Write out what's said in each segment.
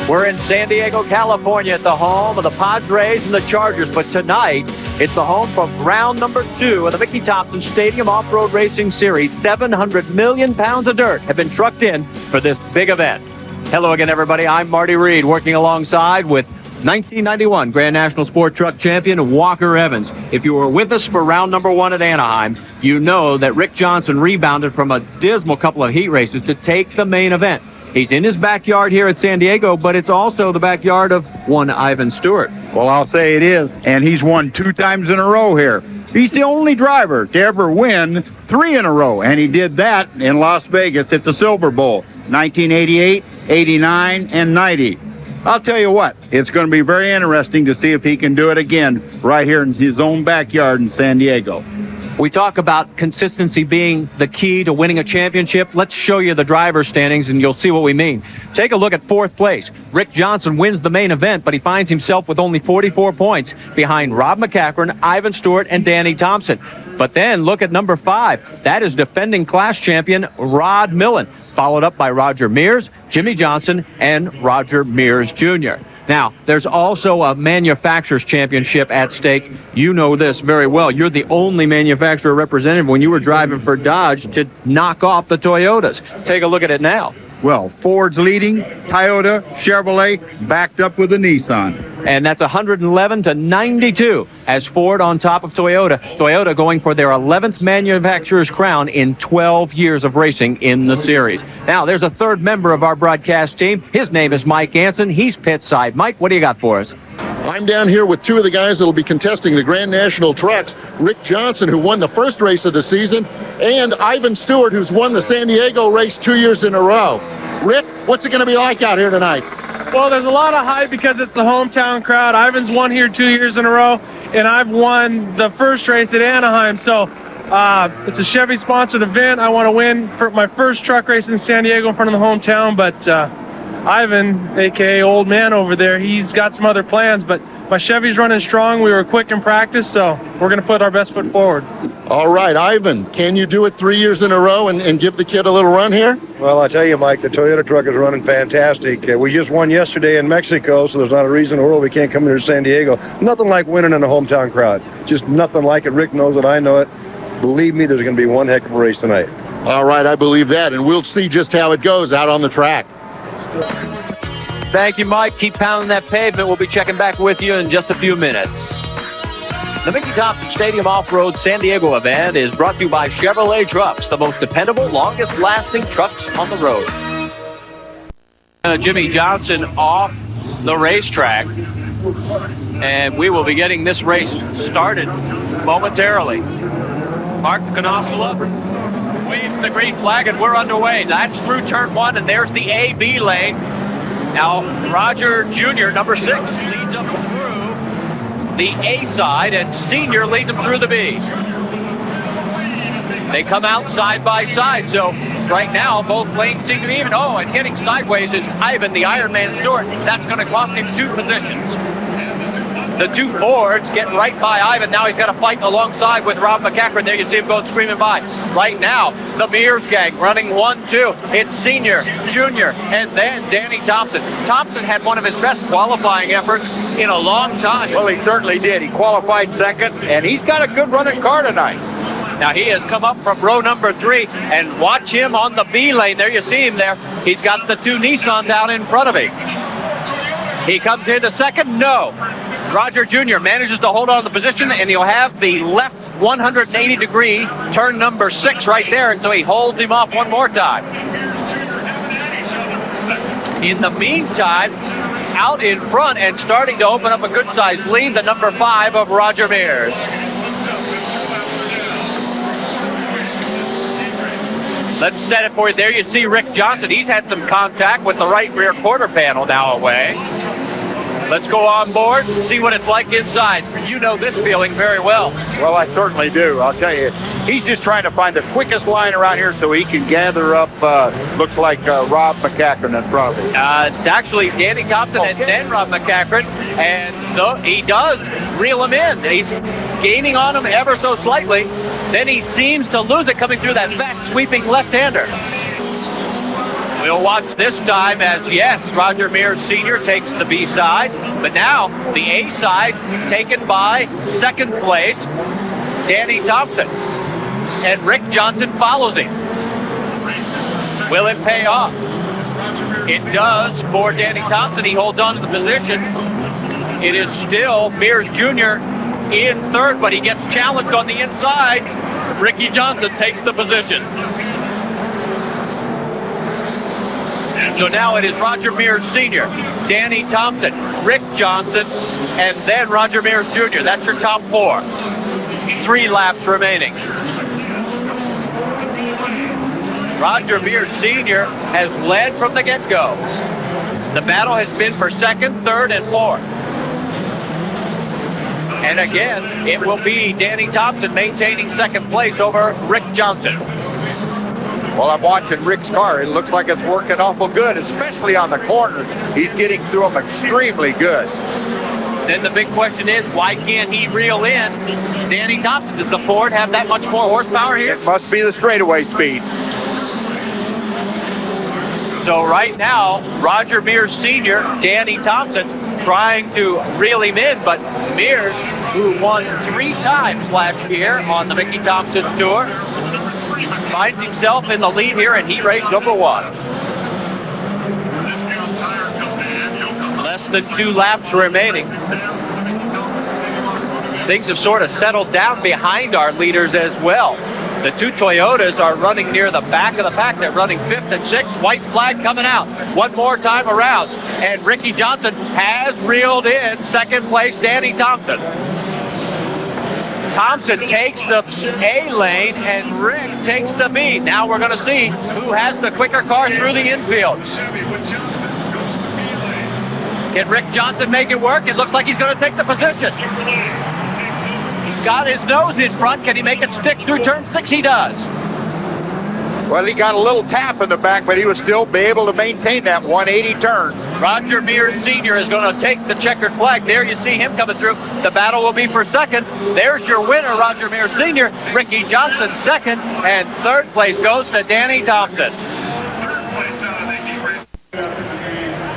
We're in San Diego, California at the home of the Padres and the Chargers, but tonight it's the home for round number 2 of the Mickey Thompson Stadium Off-Road Racing Series. 700 million pounds of dirt have been trucked in for this big event. Hello again, everybody. I'm Marty Reed, working alongside with 1991 Grand National Sport Truck Champion Walker Evans. If you were with us for round number 1 at Anaheim, you know that Rick Johnson rebounded from a dismal couple of heat races to take the main event. He's in his backyard here at San Diego, but it's also the backyard of one Ivan Stewart. Well, I'll say it is, and he's won 2 times in a row here. He's the only driver to ever win 3 in a row, and he did that in Las Vegas at the Silver Bowl, 1988, 89, and 90. I'll tell you what, it's going to be very interesting to see if he can do it again right here in his own backyard in San Diego. We talk about consistency being the key to winning a championship. Let's show you the driver's standings, and you'll see what we mean. Take a look at 4th place. Rick Johnson wins the main event, but he finds himself with only 44 points behind Rob McCachran, Ivan Stewart, and Danny Thompson. But then look at number 5. That is defending class champion Rod Millen, followed up by Roger Mears, Jimmy Johnson, and Roger Mears Jr. Now, there's also a manufacturer's championship at stake. You know this very well. You're the only manufacturer representative when you were driving for Dodge to knock off the Toyotas. Take a look at it now. Well, Ford's leading, Toyota, Chevrolet backed up with a Nissan. And that's 111 to 92 as Ford on top of Toyota. Toyota going for their 11th manufacturer's crown in 12 years of racing in the series. Now, there's a third member of our broadcast team. His name is Mike Anson. He's pit side. Mike, what do you got for us? I'm down here with 2 of the guys that will be contesting the Grand National Trucks. Rick Johnson, who won the first race of the season, and Ivan Stewart, who's won the San Diego race 2 years in a row. Rick, what's it going to be like out here tonight? Well, there's a lot of hype because it's the hometown crowd. Ivan's won here 2 years in a row, and I've won the first race at Anaheim. So it's a Chevy-sponsored event. I want to win for my first truck race in San Diego in front of the hometown, but Ivan, a.k.a. Old Man over there, he's got some other plans, but my Chevy's running strong. We were quick in practice, so we're going to put our best foot forward. All right, Ivan, can you do it 3 years in a row and give the kid a little run here? Well, I tell you, Mike, the Toyota truck is running fantastic. We just won yesterday in Mexico, so there's not a reason in the world we can't come here to San Diego. Nothing like winning in a hometown crowd. Just nothing like it. Rick knows it. I know it. Believe me, there's going to be one heck of a race tonight. All right, I believe that, and we'll see just how it goes out on the track. Thank you, Mike. Keep pounding that pavement. We'll be checking back with you in just a few minutes. The Mickey Thompson Stadium Off-Road San Diego event is brought to you by Chevrolet Trucks, the most dependable, longest-lasting trucks on the road. Jimmy Johnson off the racetrack, and we will be getting this race started momentarily. Mark Canossula waves the green flag, and we're underway. That's through turn 1, and there's the A-B lane. Now, Roger Jr., number 6, leads up through the A side, and Senior leads him through the B. They come out side by side, so right now both lanes seem to be even. Oh, and getting sideways is Ivan, the Iron Man Stewart. That's going to cost him 2 positions. The 2 Fords get right by Ivan. Now he's got to fight alongside with Rob McCachran. There you see him going screaming by. Right now, the Mears gang running 1-2. It's Senior, Junior, and then Danny Thompson. Thompson had one of his best qualifying efforts in a long time. Well, he certainly did. He qualified second, and he's got a good running car tonight. Now he has come up from row number 3, and watch him on the B lane. There you see him there. He's got the 2 Nissans out in front of him. He comes into second. No. Roger Jr. manages to hold on to the position, and he'll have the left 180-degree turn number 6 right there until he holds him off one more time. In the meantime, out in front and starting to open up a good-sized lead, the number 5 of Roger Mears. Let's set it for you. There you see Rick Johnson. He's had some contact with the right rear quarter panel now away. Let's go on board and see what it's like inside. You know this feeling very well. Well, I certainly do. I'll tell you, he's just trying to find the quickest line around here so he can gather up, looks like Rob McCachran in front of him. It's actually Danny Thompson and then Rob McCachran, and he does reel him in. He's gaining on him ever so slightly. Then he seems to lose it coming through that fast sweeping left-hander. We'll watch this time as, yes, Roger Mears Sr. takes the B side, but now the A side taken by second place, Danny Thompson. And Rick Johnson follows him. Will it pay off? It does for Danny Thompson. He holds on to the position. It is still Mears Jr. in third, but he gets challenged on the inside. Ricky Johnson takes the position. So now it is Roger Mears Sr., Danny Thompson, Rick Johnson, and then Roger Mears Jr. That's your top four. 3 laps remaining. Roger Mears Sr. has led from the get-go. The battle has been for second, third, and fourth. And again, it will be Danny Thompson maintaining second place over Rick Johnson. Well, I'm watching Rick's car. It looks like it's working awful good, especially on the corners. He's getting through them extremely good. Then the big question is, why can't he reel in Danny Thompson? Does the Ford have that much more horsepower here? It must be the straightaway speed. So right now, Roger Mears Sr., Danny Thompson, trying to reel him in, but Mears, who won 3 times last year on the Mickey Thompson Tour, finds himself in the lead here in heat race number 1. Less than 2 laps remaining. Things have sort of settled down behind our leaders as well. The 2 Toyotas are running near the back of the pack. They're running 5th and 6th. White flag coming out. One more time around. And Ricky Johnson has reeled in second place Danny Thompson. Thompson takes the A lane and Rick takes the B. Now we're going to see who has the quicker car through the infield. Can Rick Johnson make it work? It looks like he's going to take the position. He's got his nose in front. Can he make it stick through turn 6? He does. Well, he got a little tap in the back, but he would still be able to maintain that 180 turn. Roger Mears Sr. is going to take the checkered flag. There you see him coming through. The battle will be for second. There's your winner, Roger Mears Sr. Ricky Johnson second, and third place goes to Danny Thompson.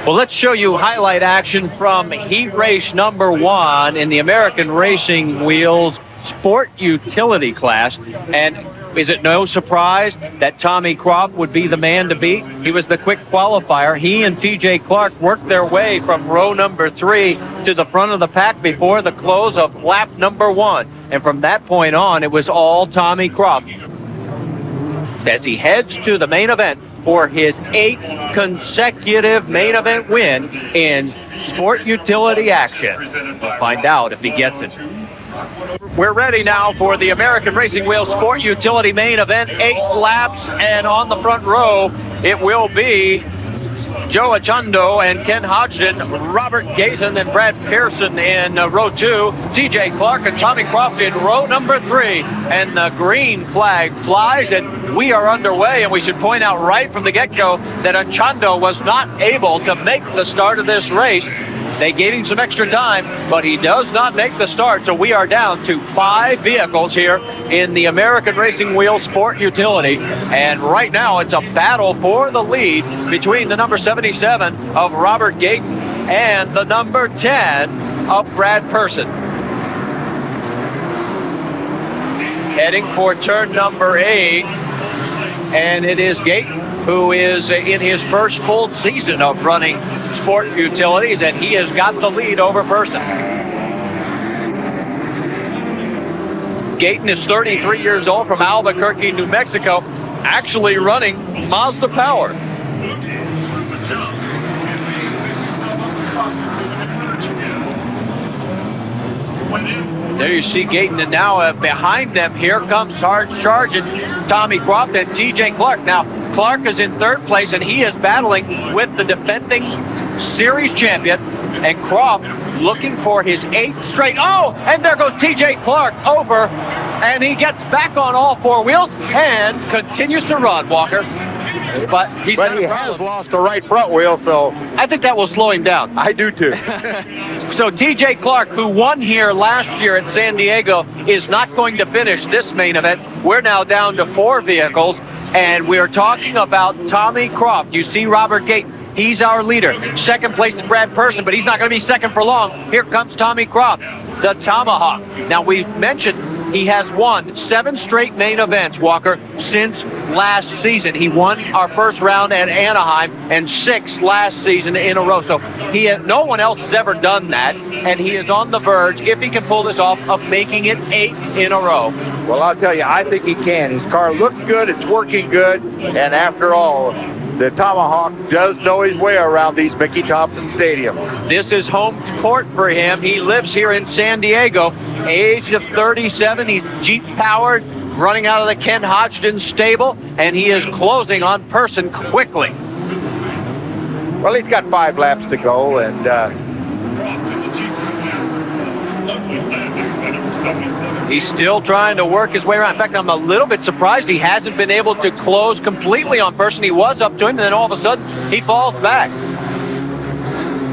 Well, let's show you highlight action from heat race number 1 in the American Racing Wheels Sport Utility class. And is it no surprise that Tommy Croft would be the man to beat? He was the quick qualifier. He and TJ Clark worked their way from row number 3 to the front of the pack before the close of lap number 1. And from that point on, it was all Tommy Croft as he heads to the main event for his 8th consecutive main event win in Sport Utility action. We'll find out if he gets it. We're ready now for the American Racing Wheels Sport Utility main event. 8 laps, and on the front row, it will be Joe Achondo and Ken Hodgson, Robert Gason and Brad Pearson in row 2, TJ Clark and Tommy Croft in row number 3, and the green flag flies, and we are underway. And we should point out right from the get-go that Achondo was not able to make the start of this race. They gave him some extra time, but he does not make the start, so we are down to 5 vehicles here in the American Racing Wheels Sport Utility. And right now, it's a battle for the lead between the number 77 of Robert Gayton and the number 10 of Brad Pearson. Heading for turn number 8, and it is Gayton, who is in his first full season of running Sport Utilities, and he has got the lead over Pearson. Gayton is 33 years old from Albuquerque, New Mexico, actually running Mazda Power. There you see Gayton, and now behind them, here comes Sarge Sargent, Tommy Croft, and TJ Clark. Now, Clark is in third place, and he is battling with the defending series champion, and Croft looking for his 8th straight. Oh, and there goes TJ Clark over, and he gets back on all 4 wheels and continues to run, Walker. But he has lost the right front wheel, so I think that will slow him down. I do too. So TJ Clark, who won here last year at San Diego, is not going to finish this main event. We're now down to 4 vehicles. And we're talking about Tommy Croft. You see Robert Gayton. He's our leader. Second place is Brad Person, but he's not going to be second for long. Here comes Tommy Croft, the Tomahawk. Now, we've mentioned he has won 7 straight main events, Walker, since last season. He won our first round at Anaheim and 6 last season in a row. So no one else has ever done that, and he is on the verge, if he can pull this off, of making it 8 in a row. Well, I'll tell you, I think he can. His car looks good, it's working good, and after all, the Tomahawk does know his way around these Mickey Thompson Stadium. This is home court for him. He lives here in San Diego, age of 37. He's Jeep-powered, running out of the Ken Hodgson stable, and he is closing on Person quickly. Well, he's got 5 laps to go, and he's still trying to work his way around. In fact, I'm a little bit surprised he hasn't been able to close completely on Person. He was up to him, and then all of a sudden, he falls back.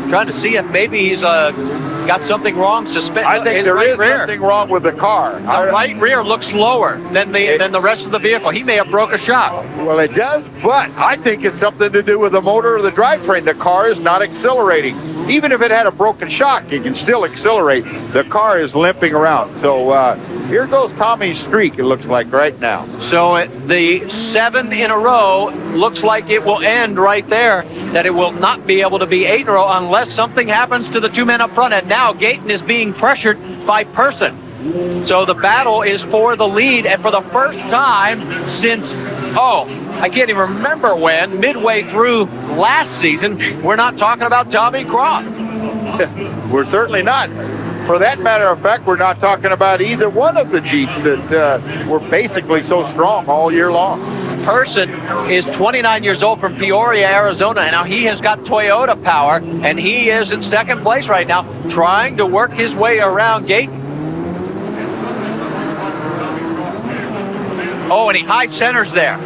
Trying to see if maybe he's got something wrong. I think there is something wrong with the car. The right rear looks lower than the rest of the vehicle. He may have broke a shock. Well, it does, but I think it's something to do with the motor or the drivetrain. The car is not accelerating. Even if it had a broken shock, it can still accelerate. The car is limping around. So here goes Tommy's streak, it looks like, right now. So the 7 in a row looks like it will end right there, that it will not be able to be 8 in a row unless something happens to the 2 men up front. And now Gayton is being pressured by Person. So the battle is for the lead, and for the first time since, I can't even remember when, midway through last season, we're not talking about Tommy Croft. We're certainly not. For that matter of fact, we're not talking about either one of the Jeeps that were basically so strong all year long. Person is 29 years old from Peoria, Arizona, and now he has got Toyota power, and he is in second place right now, trying to work his way around Gayton. Oh, and he high centers there.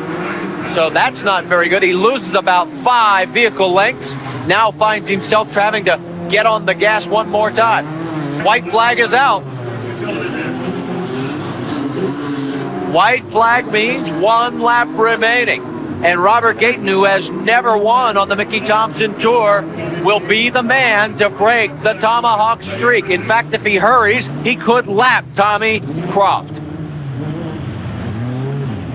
So that's not very good. He loses about 5 vehicle lengths. Now finds himself having to get on the gas one more time. White flag is out. White flag means 1 lap remaining. And Robert Gayton, who has never won on the Mickey Thompson Tour, will be the man to break the Tomahawk streak. In fact, if he hurries, he could lap Tommy Croft.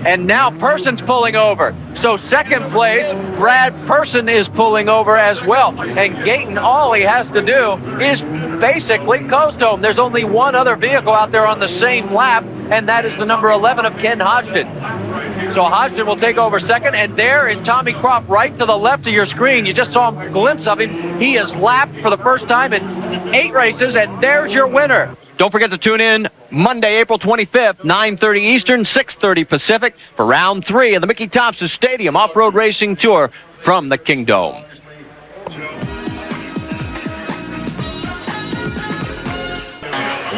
And now Person's pulling over. So second place, Brad Person is pulling over as well. And Gayton, all he has to do is basically coast home. There's only one other vehicle out there on the same lap, and that is the number 11 of Ken Hodgson. So Hodgson will take over second, and there is Tommy Croft right to the left of your screen. You just saw a glimpse of him. He is lapped for the first time in 8 races, and there's your winner. Don't forget to tune in Monday, April 25th, 9:30 Eastern, 6:30 Pacific, for round 3 of the Mickey Thompson Stadium Off-Road Racing Tour from the Kingdome.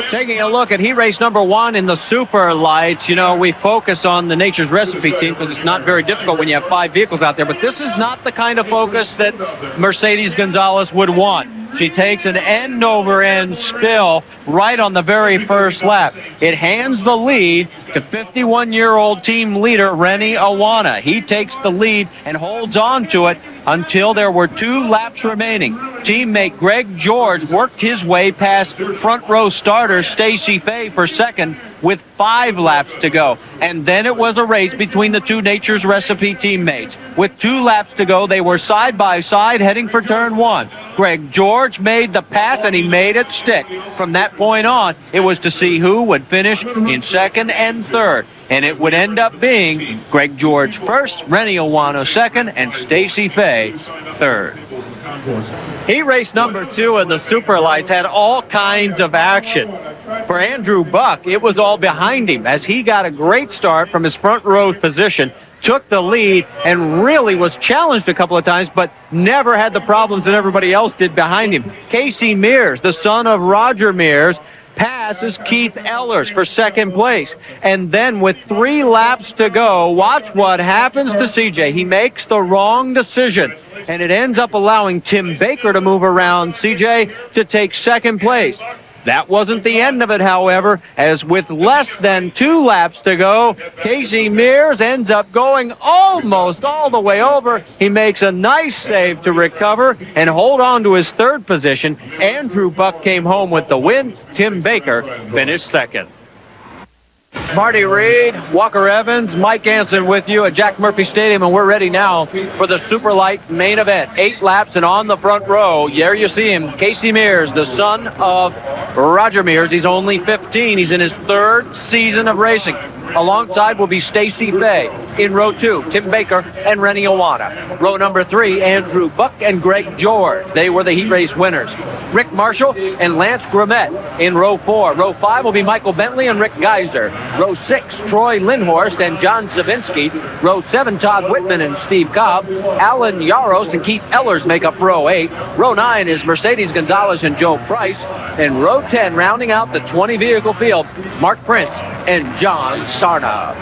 Taking a look at heat race number 1 in the Super Lights. You know, we focus on the Nature's Recipe team because it's not very difficult when you have 5 vehicles out there, but this is not the kind of focus that Mercedes Gonzalez would want. She takes an end-over-end spill right on the very first lap. It hands the lead to 51-year-old team leader Rennie Awana. He takes the lead and holds on to it until there were 2 laps remaining. Teammate Greg George worked his way past front row starter Stacy Fay for second with 5 laps to go. And then it was a race between the 2 Nature's Recipe teammates. With 2 laps to go, they were side by side heading for turn 1. Greg George made the pass, and he made it stick. From that point on, it was to see who would finish in second and third. And it would end up being Greg George first, Rennie Awana second, and Stacy Fay third. Heat race number 2 of the Super Lights had all kinds of action. For Andrew Buck, it was all behind him as he got a great start from his front row position, took the lead, and really was challenged a couple of times, but never had the problems that everybody else did behind him. Casey Mears, the son of Roger Mears, passes Keith Ellers for second place. And then with 3 laps to go, watch what happens to CJ. He makes the wrong decision, and it ends up allowing Tim Baker to move around CJ to take second place. That wasn't the end of it, however, as with less than 2 laps to go, Casey Mears ends up going almost all the way over. He makes a nice save to recover and hold on to his 3rd position. Andrew Buck came home with the win. Tim Baker finished 2nd. Marty Reed, Walker Evans, Mike Anson with you at Jack Murphy Stadium, and we're ready now for the Super Light main event. 8 laps, and on the front row, there you see him, Casey Mears, the son of Roger Mears. He's only 15. He's in his 3rd season of racing. Alongside will be Stacy Fay. In row 2, Tim Baker and Rennie Iwata. Row number 3, Andrew Buck and Greg George. They were the heat race winners. Rick Marshall and Lance Grummet in row 4. Row 5 will be Michael Bentley and Rick Geiser. Row 6, Troy Lindhorst and John Savinsky. Row 7, Todd Whitman and Steve Cobb. Alan Yaros and Keith Ellers make up row 8. Row 9 is Mercedes Gonzalez and Joe Price. And row 10, rounding out the 20-vehicle field, Mark Prince and John Sarna.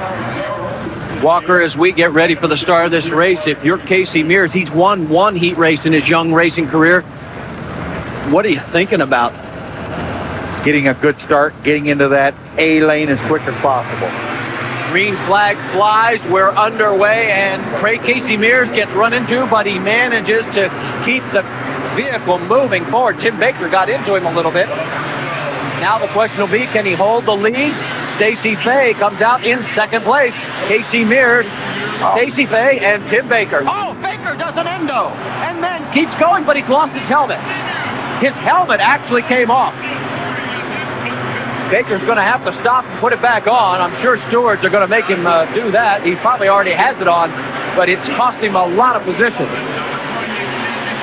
Walker, as we get ready for the start of this race, if you're Casey Mears, he's won 1 heat race in his young racing career. What are you thinking about? Getting a good start, getting into that A lane as quick as possible. Green flag flies. We're underway, and Casey Mears gets run into, but he manages to keep the vehicle moving forward. Tim Baker got into him a little bit. Now the question will be, can he hold the lead? Stacy Fay comes out in 2nd place. Casey Mears, Stacy Fay, and Tim Baker. Oh, Baker does an endo and then keeps going, but he's lost his helmet. His helmet actually came off. Baker's going to have to stop and put it back on. I'm sure stewards are going to make him do that. He probably already has it on, but it's cost him a lot of position.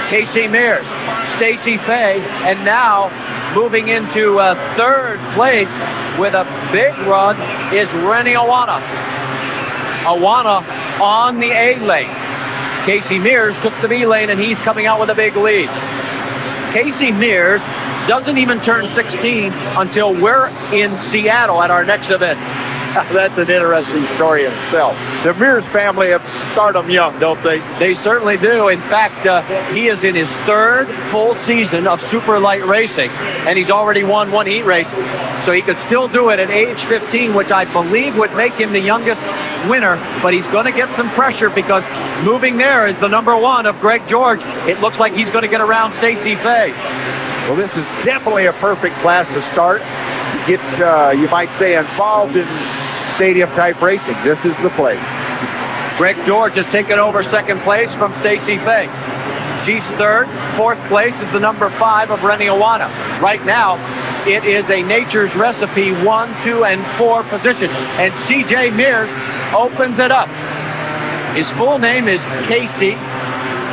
Casey Mears, Stacy Fay, and now moving into 3rd place with a big run is Rennie Iwata. Iwata on the A lane. Casey Mears took the B lane, and he's coming out with a big lead. Casey Mears doesn't even turn 16 until we're in Seattle at our next event. That's an interesting story in itself. The Mears family have stardom young, don't they? They certainly do. In fact, he is in his 3rd full season of super light racing, and he's already won 1 heat race. So he could still do it at age 15, which I believe would make him the youngest winner, but he's going to get some pressure because moving there is the number 1 of Greg George. It looks like he's going to get around Stacy Fay. Well, this is definitely a perfect class to start. Get, you might say, involved in stadium-type racing. This is the place. Greg George has taken over 2nd place from Stacy Fay. She's 3rd. 4th place is the number 5 of Rennie Iwata. Right now, it is a Nature's Recipe 1, 2, and 4 position. And C.J. Mears opens it up. His full name is Casey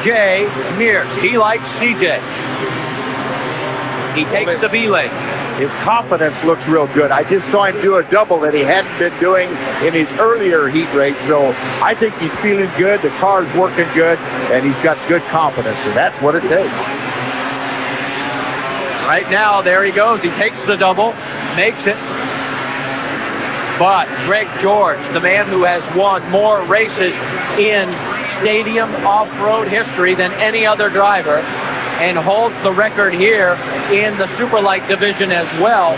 J. Mears. He likes C.J. He takes the B lane. His confidence looks real good. I just saw him do a double that he hadn't been doing in his earlier heat race, so I think he's feeling good. The car's working good, and he's got good confidence, and that's what it takes. Right now, there he goes. He takes the double, makes it. But Greg George, the man who has won more races in stadium off-road history than any other driver, and holds the record here in the Superlight division as well,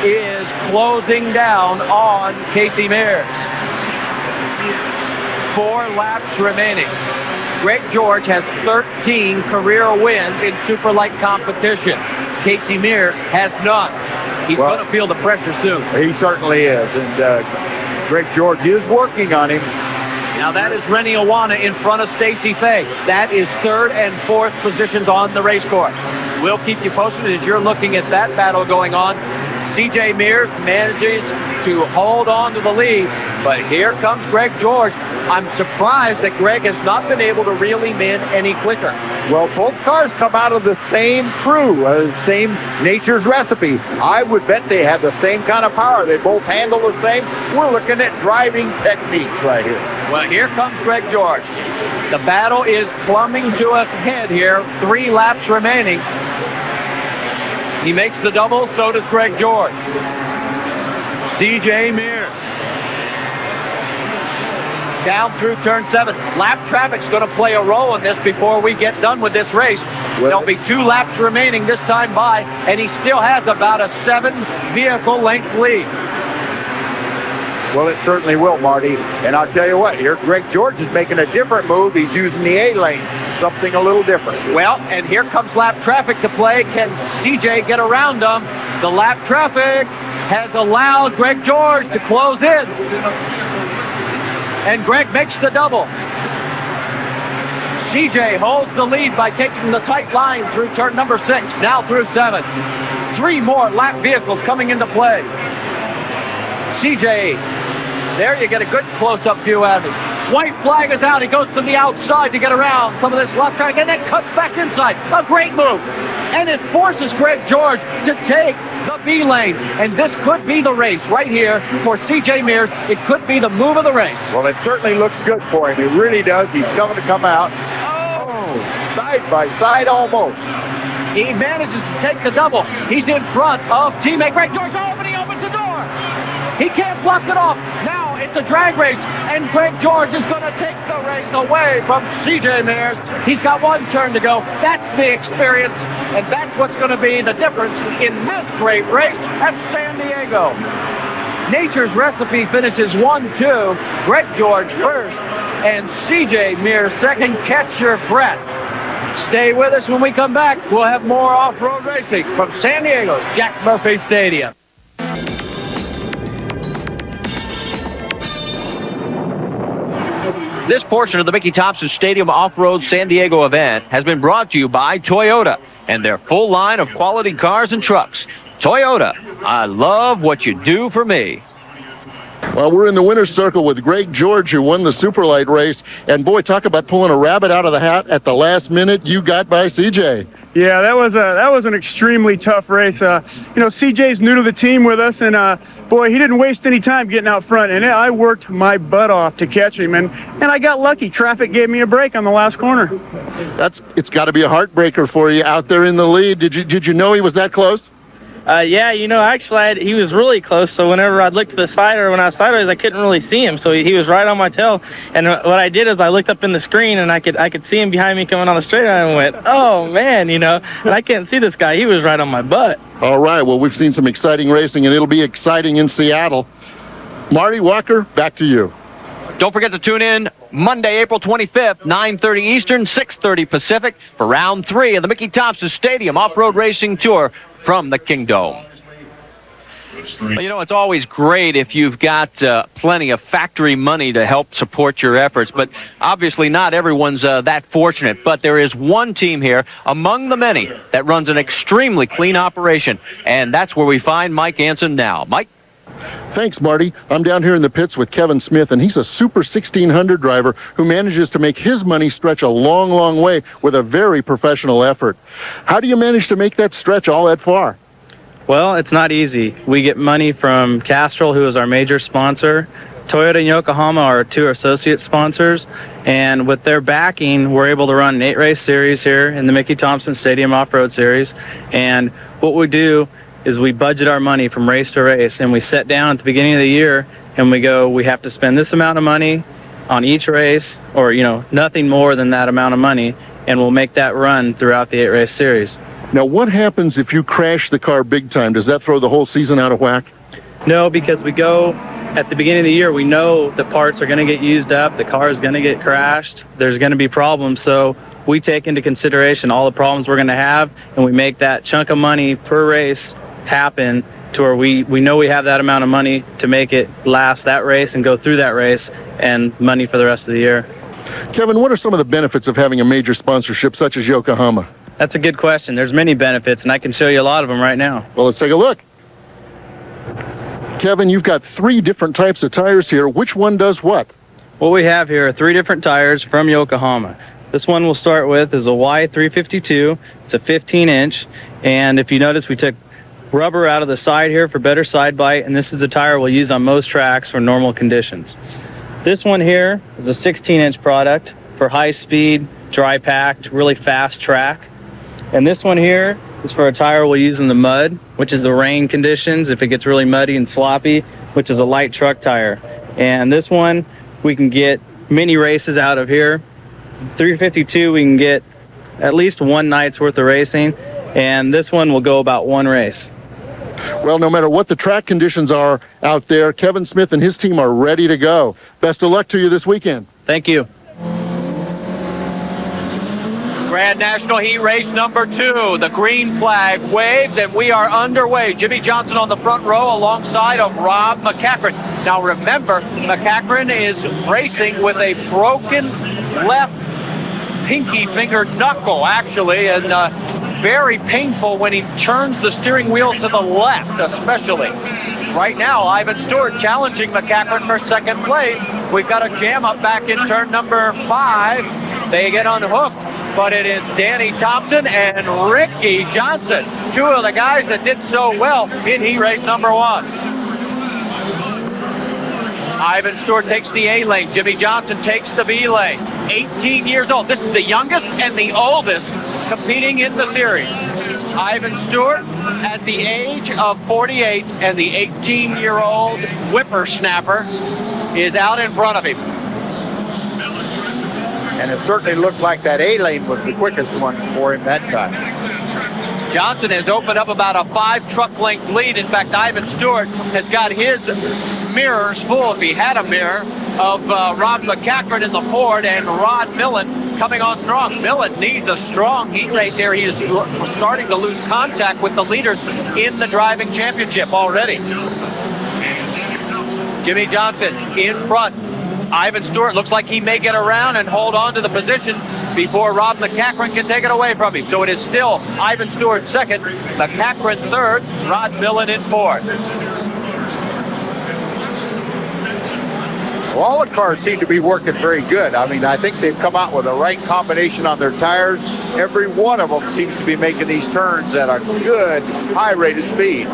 is closing down on Casey Mears. 4 laps remaining. Greg George has 13 career wins in Superlight competition. Casey Mears has none. He's going to feel the pressure soon. He certainly is, and Greg George is working on him. Now that is Rennie Iwata in front of Stacy Fay. That is 3rd and 4th positions on the race course. We'll keep you posted as you're looking at that battle going on. C.J. Mears manages to hold on to the lead, but here comes Greg George. I'm surprised that Greg has not been able to reel him in any quicker. Well, both cars come out of the same crew, same Nature's Recipe. I would bet they have the same kind of power. They both handle the same. We're looking at driving techniques right here. Well, here comes Greg George. The battle is plumbing to a head here. 3 laps remaining. He makes the double, so does Greg George. C.J. Mears. Down through turn 7. Lap traffic's going to play a role in this before we get done with this race. There'll be 2 laps remaining this time by, and he still has about a 7-vehicle length lead. Well, it certainly will, Marty. And I'll tell you what, here Greg George is making a different move. He's using the A lane, something a little different. Well, and here comes lap traffic to play. Can CJ get around them? The lap traffic has allowed Greg George to close in. And Greg makes the double. CJ holds the lead by taking the tight line through turn number 6, now through 7. 3 more lap vehicles coming into play. CJ, there you get a good close-up view at it. White flag is out. He goes to the outside to get around some of this left track and then cuts back inside. A great move. And it forces Greg George to take the B lane. And this could be the race right here for CJ Mears. It could be the move of the race. Well, it certainly looks good for him. It really does. He's going to come out. Oh, side by side almost. He manages to take the double. He's in front of teammate Greg George. Oh, but he opens the door. He can't block it off. Now it's a drag race, and Greg George is going to take the race away from CJ Mears. He's got 1 turn to go. That's the experience, and that's what's going to be the difference in this great race at San Diego. Nature's Recipe finishes 1-2. Greg George first, and CJ Mears second. Catch your breath. Stay with us when we come back. We'll have more off-road racing from San Diego's Jack Murphy Stadium. This portion of the Mickey Thompson Stadium Off-Road San Diego event has been brought to you by Toyota and their full line of quality cars and trucks. Toyota, I love what you do for me. Well, we're in the winner's circle with Greg George, who won the Superlight race. And boy, talk about pulling a rabbit out of the hat at the last minute. You got by CJ. Yeah, that was an extremely tough race. CJ's new to the team with us, and boy, he didn't waste any time getting out front, and I worked my butt off to catch him, and I got lucky. Traffic gave me a break on the last corner. It's got to be a heartbreaker for you out there in the lead. Did you know he was that close? Yeah, actually, he was really close, so whenever I'd look to the side or when I was sideways, I couldn't really see him, so he was right on my tail. And what I did is I looked up in the screen, and I could see him behind me coming on the straight line, and went, oh, man, and I can't see this guy. He was right on my butt. All right, well, we've seen some exciting racing, and it'll be exciting in Seattle. Marty Walker, back to you. Don't forget to tune in Monday, April 25th, 9:30 Eastern, 6:30 Pacific, for Round 3 of the Mickey Thompson Stadium Off-Road Racing Tour from the Kingdome. Well, it's always great if you've got plenty of factory money to help support your efforts, but obviously not everyone's that fortunate. But there is one team here among the many that runs an extremely clean operation, and that's where we find Mike Anson now. Mike? Thanks, Marty. I'm down here in the pits with Kevin Smith, and he's a Super 1600 driver who manages to make his money stretch a long, long way with a very professional effort. How do you manage to make that stretch all that far? Well, it's not easy. We get money from Castrol, who is our major sponsor. Toyota and Yokohama are our 2 associate sponsors, and with their backing, we're able to run an 8-race series here in the Mickey Thompson Stadium Off-Road Series. And what we do is we budget our money from race to race, and we sit down at the beginning of the year and we go, we have to spend this amount of money on each race, or nothing more than that amount of money, and we'll make that run throughout the 8-race series. Now, what happens if you crash the car big time? Does that throw the whole season out of whack? No, because we go at the beginning of the year, we know the parts are going to get used up, the car is going to get crashed, there's going to be problems, so we take into consideration all the problems we're going to have, and we make that chunk of money per race happen to where we know we have that amount of money to make it last that race and go through that race, and money for the rest of the year. Kevin, what are some of the benefits of having a major sponsorship such as Yokohama? That's a good question. There's many benefits, and I can show you a lot of them right now. Well, let's take a look. Kevin, you've got 3 different types of tires here. Which one does what? What we have here are 3 different tires from Yokohama. This one we'll start with is a Y352. It's a 15-inch, and if you notice, we took rubber out of the side here for better side bite, and this is a tire we'll use on most tracks for normal conditions. This one here is a 16-inch product for high speed, dry packed, really fast track. And this one here is for a tire we'll use in the mud, which is the rain conditions if it gets really muddy and sloppy, which is a light truck tire. And this one we can get many races out of here. 352 we can get at least one night's worth of racing, and this one will go about one race. Well, no matter what the track conditions are out there, Kevin Smith and his team are ready to go. Best of luck to you this weekend. Thank you. Grand National Heat Race number 2. The green flag waves, and we are underway. Jimmy Johnson on the front row alongside of Rob McEachran. Now remember, McEachran is racing with a broken left pinky finger knuckle, actually, and very painful when he turns the steering wheel to the left, especially. Right now, Ivan Stewart challenging McEachran for second place. We've got a jam up back in turn number 5. They get unhooked, but it is Danny Thompson and Ricky Johnson, two of the guys that did so well in heat race number 1. Ivan Stewart takes the A lane. Jimmy Johnson takes the B lane. 18 years old. This is the youngest and the oldest competing in the series. Ivan Stewart at the age of 48, and the 18-year-old whippersnapper is out in front of him. And it certainly looked like that A lane was the quickest one for him that time. Johnson has opened up about a 5-truck length lead. In fact, Ivan Stewart has got his mirrors full, if he had a mirror, of Rob McEachran in the Ford and Rod Millen coming on strong. Millen needs a strong heat race here. He is starting to lose contact with the leaders in the driving championship already. Jimmy Johnson in front. Ivan Stewart looks like he may get around and hold on to the position before Rob McEachran can take it away from him. So it is still Ivan Stewart second, McEachran third, Rod Millen in fourth. Well, all the cars seem to be working very good. I mean, I think they've come out with the right combination on their tires. Every one of them seems to be making these turns at a good, high rate of speed.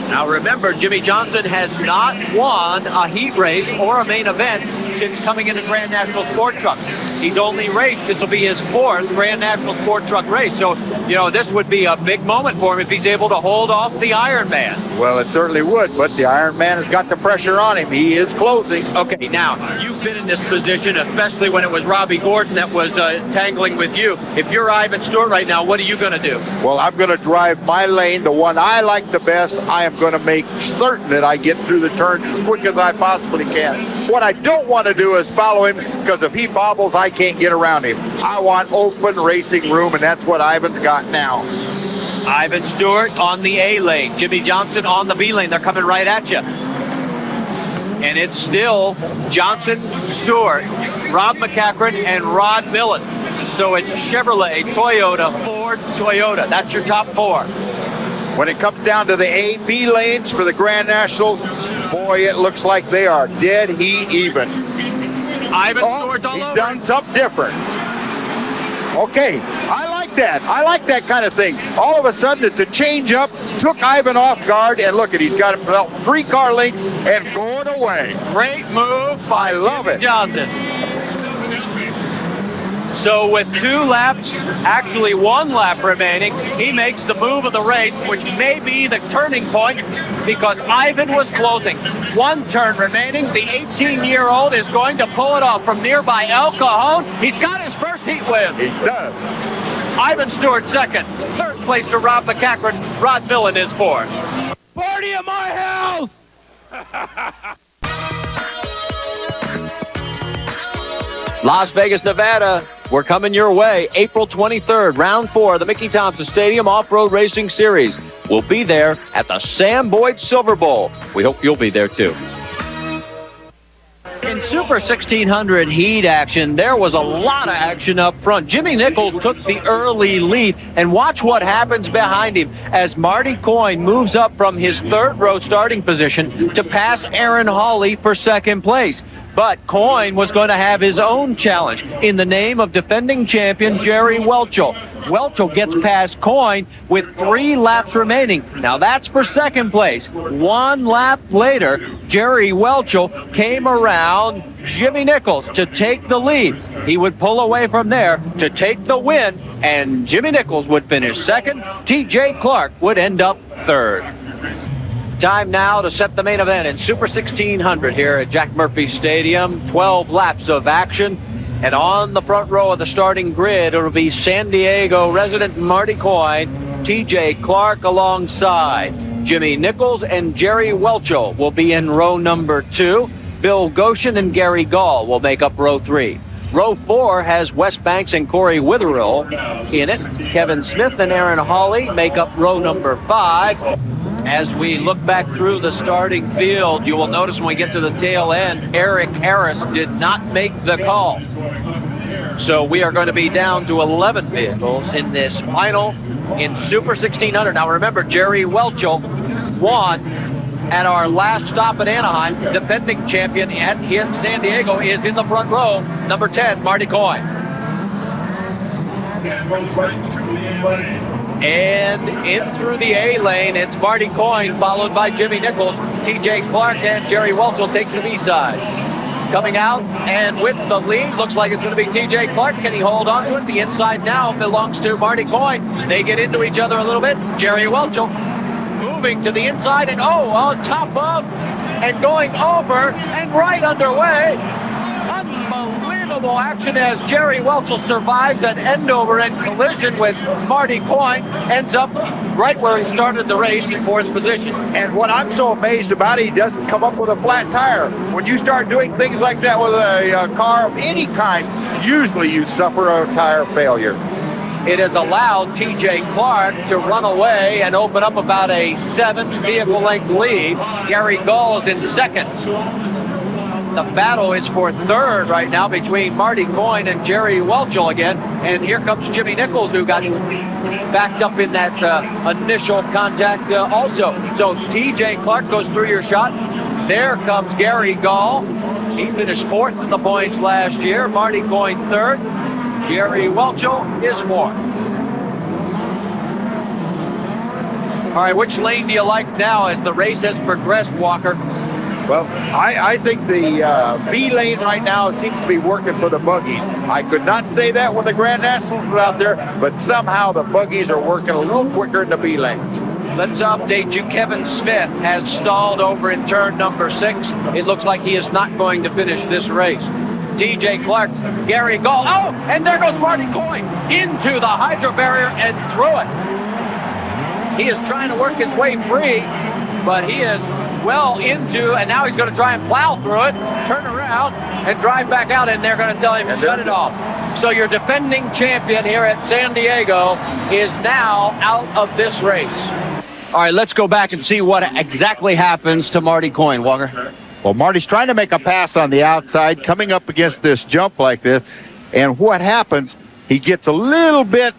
Now remember, Jimmy Johnson has not won a heat race or a main event since coming into Grand National Sport Trucks. He's only raced, this will be his 4th Grand National Sport Truck race. So, you know, this would be a big moment for him if he's able to hold off the Iron Man. Well, it certainly would, but the Iron Man has got the pressure on him. He is closing. Okay, now, you've been in this position, especially when it was Robbie Gordon that was tangling with you. If you're Ivan Stewart right now, what are you going to do? Well, I'm going to drive my lane, the one I like the best. I am going to make certain that I get through the turns as quick as I possibly can. What I don't want to do is follow him, because if he bobbles, I can't get around him. I want open racing room, and that's what Ivan's got now. Ivan Stewart on the A lane. Jimmy Johnson on the B lane. They're coming right at you. And it's still Johnson, Stewart, Rob McEachran, and Rod Millen. So it's Chevrolet, Toyota, Ford, Toyota. That's your top 4. When it comes down to the A, B lanes for the Grand Nationals, boy, it looks like they are dead heat even. Ivan Stewart's all over. He's done something different. Okay, I like that. I like that kind of thing. All of a sudden, it's a change-up, took Ivan off guard, and look at, he's got himself 3 car lengths and going away. Great move by Jimmy Johnson. So with 2 laps, actually 1 lap remaining, he makes the move of the race, which may be the turning point, because Ivan was closing. 1 turn remaining. The 18-year-old is going to pull it off from nearby El Cajon. He's got his first heat win. He does. Ivan Stewart second. Third place to Rob McEachran. Rod Millen is fourth. Party at my house! Las Vegas, Nevada, we're coming your way. April 23rd, round 4 of the Mickey Thompson Stadium Off-Road Racing Series. We'll be there at the Sam Boyd Silver Bowl. We hope you'll be there too. In Super 1600 heat action, there was a lot of action up front. Jimmy Nichols took the early lead, and watch what happens behind him as Marty Coyne moves up from his 3rd row starting position to pass Aaron Hawley for 2nd place. But Coyne was going to have his own challenge in the name of defending champion Jerry Welchel. Welchel gets past Coyne with 3 laps remaining. Now that's for 2nd place. 1 lap later, Jerry Welchel came around Jimmy Nichols to take the lead. He would pull away from there to take the win, and Jimmy Nichols would finish 2nd. T.J. Clark would end up 3rd. Time now to set the main event in Super 1600 here at Jack Murphy Stadium. 12 laps of action. And on the front row of the starting grid, it'll be San Diego resident Marty Coyne, T.J. Clark alongside. Jimmy Nichols and Jerry Welchel will be in row number 2. Bill Goshen and Gary Gall will make up row 3. Row 4 has Wes Banks and Corey Witherill in it. Kevin Smith and Aaron Hawley make up row number 5. As we look back through the starting field, you will notice when we get to the tail end, Eric Harris did not make the call. So we are going to be down to 11 vehicles in this final in Super 1600. Now remember, Jerry Welchel won at our last stop at Anaheim. Defending champion at San Diego is in the front row, number 10, Marty Coyne. And in through the A lane, it's Marty Coyne, followed by Jimmy Nichols. T.J. Clark and Jerry Welchel take the B side. Coming out and with the lead, looks like it's going to be T.J. Clark. Can he hold on to it? The inside now belongs to Marty Coyne. They get into each other a little bit. Jerry Welchel moving to the inside and on top of and going over and right underway. Unbelievable action as Jerry Welchel survives an end-over-end collision with Marty Coyne, ends up right where he started the race in 4th position. And what I'm so amazed about, he doesn't come up with a flat tire. When you start doing things like that with a car of any kind, usually you suffer a tire failure. It has allowed T.J. Clark to run away and open up about a 7 vehicle length lead. Gary Gall is in 2nd. The battle is for 3rd right now between Marty Coyne and Jerry Welchel again. And here comes Jimmy Nichols, who got backed up in that initial contact also. So T.J. Clark goes through your shot. There comes Gary Gall. He finished 4th in the points last year. Marty Coyne 3rd. Jerry Welchel is 4th. All right, which lane do you like now as the race has progressed, Walker? Well, I think the B lane right now seems to be working for the buggies. I could not say that when the Grand Nationals were out there, but somehow the buggies are working a little quicker in the B lanes. Let's update you. Kevin Smith has stalled over in turn number 6. It looks like he is not going to finish this race. T.J. Clark, Gary Gall, and there goes Marty Coyne into the hydro barrier and through it. He is trying to work his way free, but he is well into, and now he's going to try and plow through it, turn around, and drive back out, and they're going to tell him to shut it off. So your defending champion here at San Diego is now out of this race. All right, let's go back and see what exactly happens to Marty Coyne, Walker. Well, Marty's trying to make a pass on the outside, coming up against this jump like this, and what happens, he gets a little bit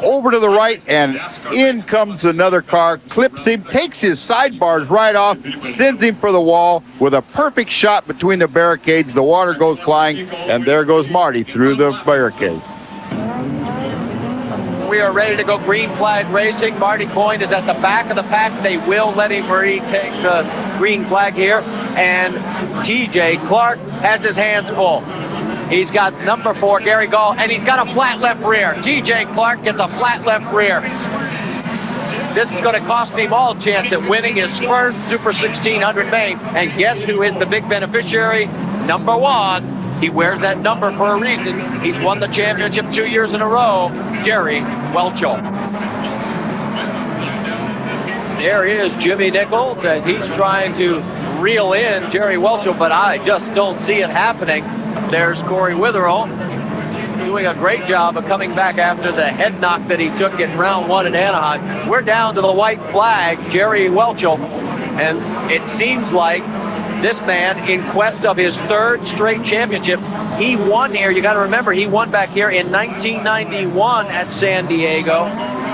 over to the right, and in comes another car, clips him, takes his sidebars right off, sends him for the wall with a perfect shot between the barricades. The water goes flying, and there goes Marty through the barricades. We are ready to go green flag racing. Marty Coyne is at the back of the pack. They will let him retake the green flag here. And T.J. Clark has his hands full. He's got number 4, Gary Gall, and he's got a flat left rear. T.J. Clark gets a flat left rear. This is going to cost him all chance at winning his first Super 1600 main. And guess who is the big beneficiary? Number 1. He wears that number for a reason. He's won the championship 2 years in a row, Jerry Welchel. There is Jimmy Nichols as he's trying to reel in Jerry Welchel, but I just don't see it happening. There's Corey Witherill doing a great job of coming back after the head knock that he took in round 1 in Anaheim. We're down to the white flag, Jerry Welchel, and it seems like this man, in quest of his 3rd straight championship, he won here. You got to remember, he won back here in 1991 at San Diego.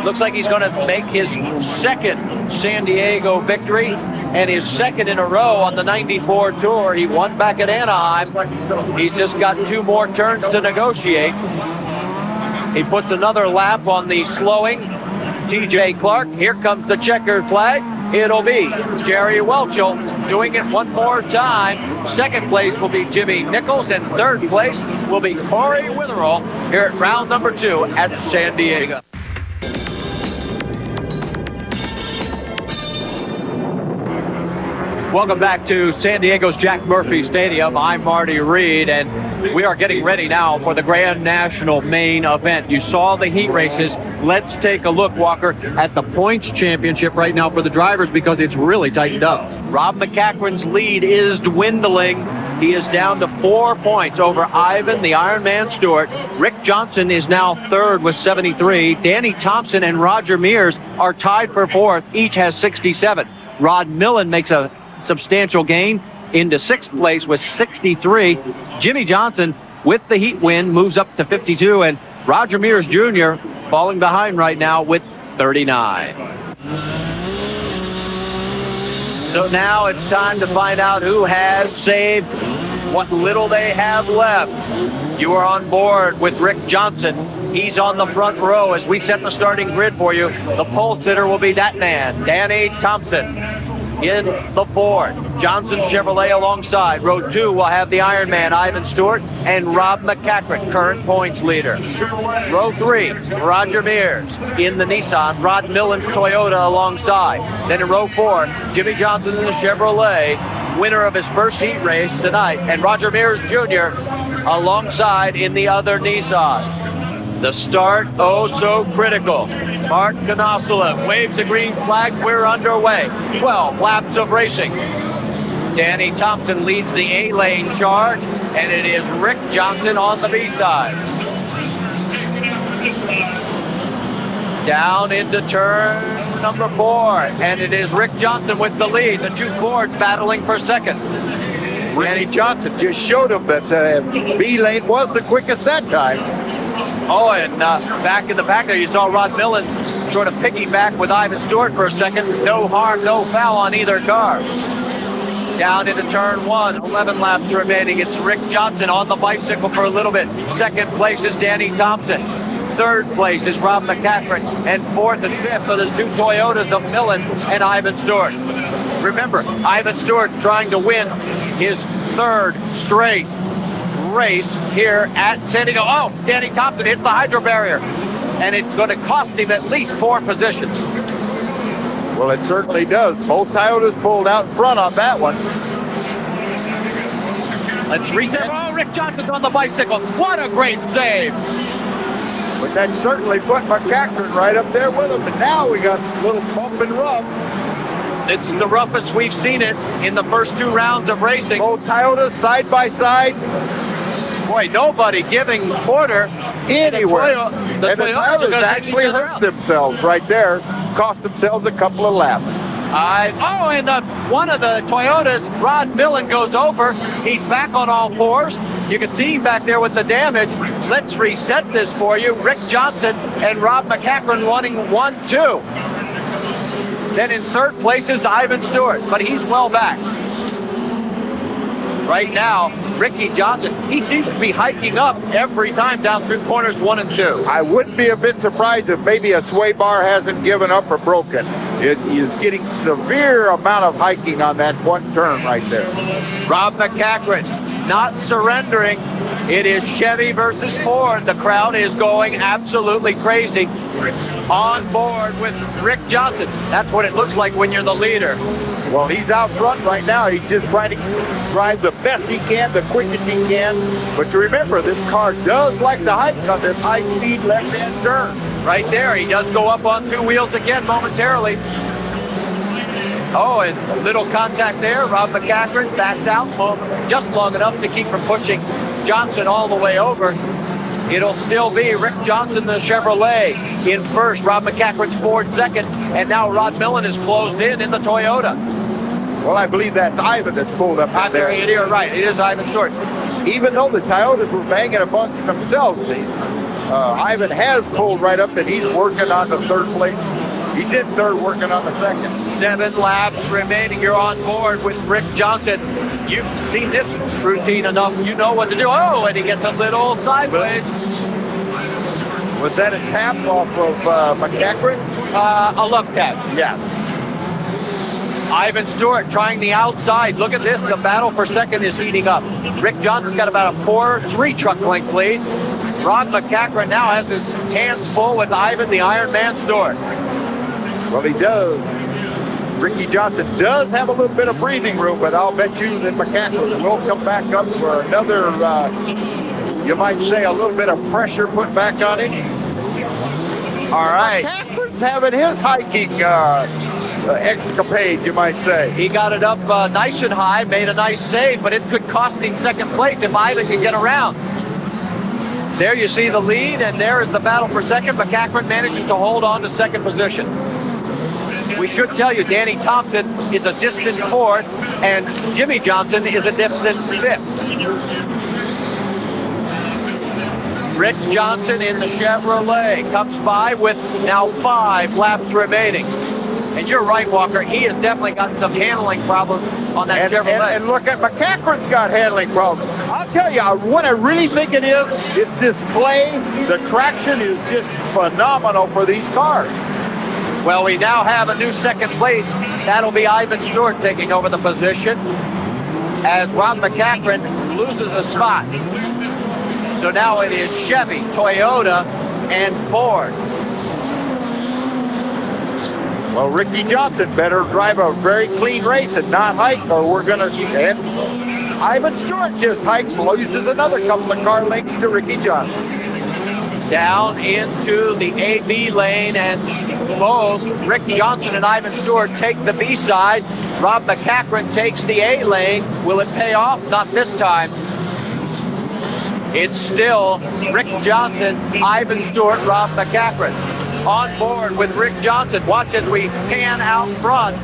Looks like he's going to make his 2nd San Diego victory and his 2nd in a row on the 94 tour. He won back at Anaheim. He's just got 2 more turns to negotiate. He puts another lap on the slowing T.J. Clark. Here comes the checkered flag. It'll be Jerry Welchel doing it one more time. 2nd place will be Jimmy Nichols, and 3rd place will be Corey Witherill here at round number 2 at San Diego. Welcome back to San Diego's Jack Murphy Stadium. I'm Marty Reed, and We are getting ready now for the Grand National main event. You saw the heat races. Let's take a look, Walker, at the points championship right now for the drivers because it's really tightened up. Rob McCachran's lead is dwindling. He is down to 4 points over Ivan, the Ironman Stewart. Rick Johnson is now third with 73. Danny Thompson and Roger Mears are tied for fourth. Each has 67. Rod Millen makes a substantial gain into sixth place with 63. Jimmy Johnson, with the heat win, moves up to 52. And Roger Mears Jr. falling behind right now with 39. So now it's time to find out who has saved what little they have left. You are on board with Rick Johnson. He's on the front row as we set the starting grid for you. The pole sitter will be that man, Danny Thompson. In the Ford, Johnson Chevrolet alongside. Row 2 will have the Ironman, Ivan Stewart, and Rob McCachran, current points leader. Row 3, Roger Mears. In the Nissan, Rod Millen's Toyota alongside. Then in row 4, Jimmy Johnson in the Chevrolet, winner of his first heat race tonight, and Roger Mears Jr. alongside in the other Nissan. The start, oh so critical. Mark Knossola waves the green flag. We're underway. 12 laps of racing. Danny Thompson leads the A-lane charge, and it is Rick Johnson on the B side. Down into turn number 4, and it is Rick Johnson with the lead. The two Fords battling for second. Danny Johnson just showed him that B lane was the quickest that time. Oh, and back in the back there, you saw Rod Millen sort of piggyback with Ivan Stewart for a second. No harm, no foul on either car. Down into turn 1, 11 laps remaining. It's Rick Johnson on the bicycle for a little bit. Second place is Danny Thompson. Third place is Rob McCachran. And fourth and fifth are the two Toyotas of Millen and Ivan Stewart. Remember, Ivan Stewart trying to win his third straight race here at San Diego. Oh, Danny Thompson hits the hydro barrier, and it's going to cost him at least 4 positions. Well, it certainly does. Both Toyotas pulled out front on that one. Let's reset. Oh, Rick Johnson's on the bicycle. What a great save. But that certainly put McCachran right up there with him. And now we got a little bump and rough. This is the roughest we've seen it in the first 2 rounds of racing. Both Toyotas side by side. Boy, nobody giving Porter anywhere. The Toyotas actually hurt themselves right there. Cost themselves a couple of laps. And one of the Toyotas, Rod Millen, goes over. He's back on all fours. You can see him back there with the damage. Let's reset this for you. Rick Johnson and Rob McCachran running 1-2. Then in third place is Ivan Stewart, but he's well back. Right now, Ricky Johnson, he seems to be hiking up every time down through corners 1 and 2. I wouldn't be a bit surprised if maybe a sway bar hasn't given up or broken. It is getting severe amount of hiking on that one turn right there. Rob McCachran not surrendering. It is Chevy versus Ford. The crowd is going absolutely crazy. On board with Rick Johnson. That's what it looks like when you're the leader. Well, he's out front right now. He's just trying to drive the best he can, the quickest he can. But you remember, this car does like to hike on this high-speed left-hand turn. Right there, he does go up on 2 wheels again momentarily. Oh, and little contact there. Rob McCachran backs out just long enough to keep from pushing Johnson all the way over. It'll still be Rick Johnson, the Chevrolet, in first. Rob McCachran's Ford second. And now Rod Millen is closed in the Toyota. Well, I believe that's Ivan that's pulled up in there. You're right. It is Ivan Stewart. Even though the Toyotas were banging amongst themselves, Ivan has pulled right up, and he's working on the third place. He's in third, working on the second. 7 laps remaining. You're on board with Rick Johnson. You've seen this routine enough. You know what to do. Oh, and he gets a little sideways. Was that a tap off of McCachran? A love tap. Yes. Ivan Stewart trying the outside. Look at this. The battle for second is heating up. Rick Johnson's got about a 4-3 truck length lead. Rod McCachran now has his hands full with Ivan, the Iron Man Stewart. Well, he does. Ricky Johnson does have a little bit of breathing room, but I'll bet you that McCaffrey will come back up for another, you might say, a little bit of pressure put back on him. All right. McCaffrey's having his hiking escapade, you might say. He got it up nice and high, made a nice save, but it could cost him second place if Ivan can get around. There you see the lead, and there is the battle for second. McCaffrey manages to hold on to second position. We should tell you, Danny Thompson is a distant fourth, and Jimmy Johnson is a distant fifth. Rick Johnson in the Chevrolet comes by with now 5 laps remaining. And you're right, Walker, he has definitely got some handling problems on that Chevrolet. And look at McCaffrey's got handling problems. I'll tell you, what I really think it is, it's this clay. The traction is just phenomenal for these cars. Well, we now have a new second place. That'll be Ivan Stewart taking over the position as Rob McCaffrey loses a spot. So now it is Chevy, Toyota, and Ford. Well, Ricky Johnson better drive a very clean race and not hike, or we're going to see that. Ivan Stewart just hikes, loses another couple of car lengths to Ricky Johnson. Down into the AB lane, and both Rick Johnson and Ivan Stewart take the B side. Rob McCaffrey takes the A lane. Will it pay off? Not this time. It's still Rick Johnson, Ivan Stewart, Rob McCaffrey. On board with Rick Johnson. Watch as we pan out front.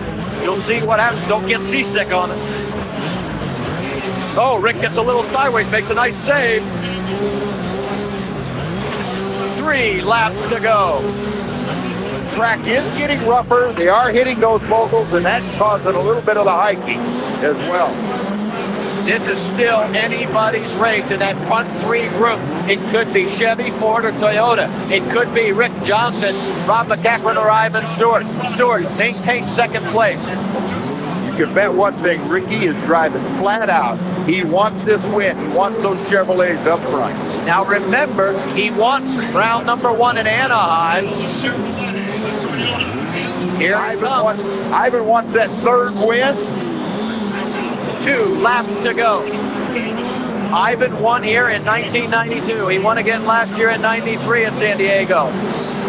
You'll see what happens. Don't get seasick on it. Oh, Rick gets a little sideways, makes a nice save. 3 laps to go. Track is getting rougher. They are hitting those moguls, and that's causing a little bit of the hiking as well. This is still anybody's race in that front 3 group. It could be Chevy, Ford, or Toyota. It could be Rick Johnson, Rob McCaffrey, or Ivan Stewart. Stewart maintains second place. You can bet one thing, Ricky is driving flat out. He wants this win. He wants those Chevrolets up front. Now remember, he won round number 1 in Anaheim. Here Ivan wants that third win. 2 laps to go. Ivan won here in 1992. He won again last year in 93 in San Diego.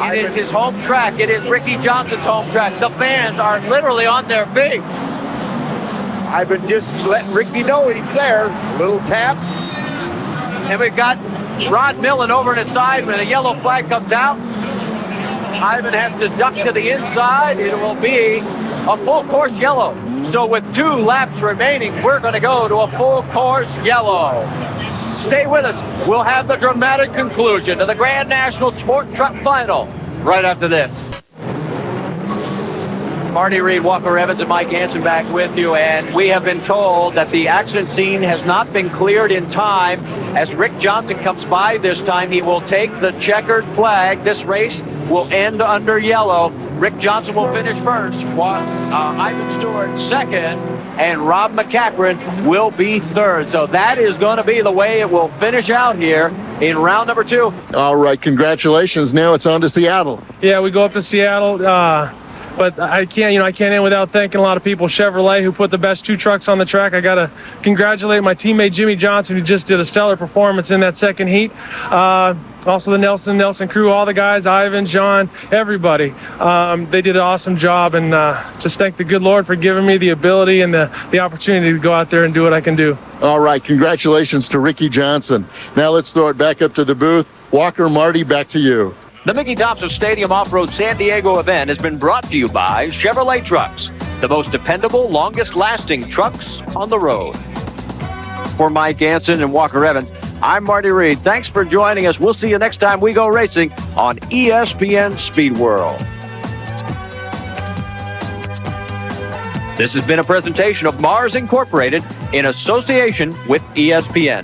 It is his home track. It is Ricky Johnson's home track. The fans are literally on their feet. Ivan just let Ricky know he's there. Little tap. And we've got Rod Millen over on his side when a yellow flag comes out. Ivan has to duck to the inside. It will be a full course yellow. So with 2 laps remaining, we're going to go to a full course yellow. Stay with us. We'll have the dramatic conclusion to the Grand National Sport Truck Final right after this. Marty Reed, Walker Evans, and Mike Hansen back with you, and we have been told that the accident scene has not been cleared in time. As Rick Johnson comes by this time, he will take the checkered flag. This race will end under yellow. Rick Johnson will finish first, Ivan Stewart second, and Rob McCaffrey will be third. So that is going to be the way it will finish out here in round number 2. All right, congratulations. Now it's on to Seattle. Yeah, we go up to Seattle. But I can't end without thanking a lot of people. Chevrolet, who put the best 2 trucks on the track. I got to congratulate my teammate Jimmy Johnson, who just did a stellar performance in that second heat. Also the Nelson crew, all the guys, Ivan, John, everybody. They did an awesome job, and just thank the good Lord for giving me the ability and the opportunity to go out there and do what I can do. All right, congratulations to Ricky Johnson. Now let's throw it back up to the booth. Walker, Marty, back to you. The Mickey Thompson Stadium Off-Road San Diego event has been brought to you by Chevrolet Trucks, the most dependable, longest-lasting trucks on the road. For Mike Hansen and Walker Evans, I'm Marty Reed. Thanks for joining us. We'll see you next time we go racing on ESPN Speed World. This has been a presentation of Mars Incorporated in association with ESPN.